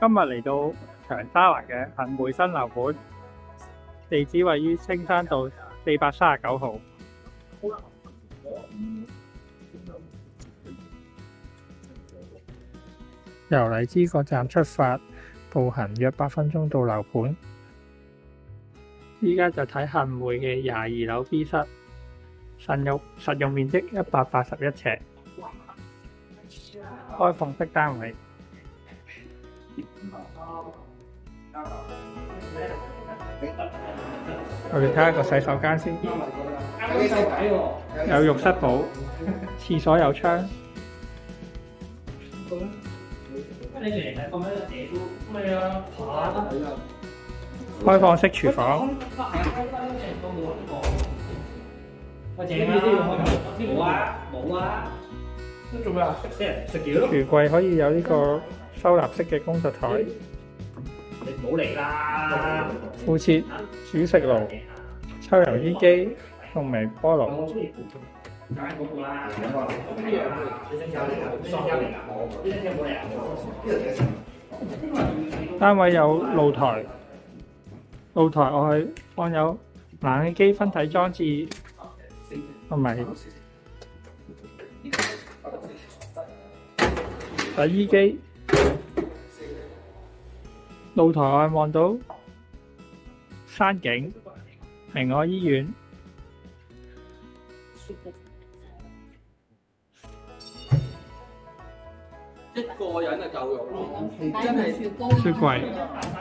今日嚟到長沙灣嘅恒匯新樓盤，地址位於青山道439號。由荔枝角站出發，步行約8分鐘到樓盤。依家就睇恒匯嘅22樓 B 室，實用面積181尺，開放式單位。我哋睇下個洗手間先，有浴室寶，廁所有窗。開放式廚房。櫥櫃可以有呢個收納式嘅工作台。你唔好嚟啦！附設煮食爐、抽油煙機同微波爐。單位有露台，露台外放有冷氣機分體裝置同埋洗衣機。露台外望到山景、明愛醫院。一個人嘅夠用咯，真係雪櫃，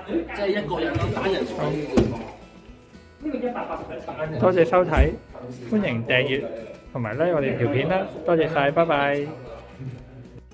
即係一個人都單人床嘅地方。多謝收睇，歡迎訂閱同埋 like 我哋條片啦，多謝晒，拜拜。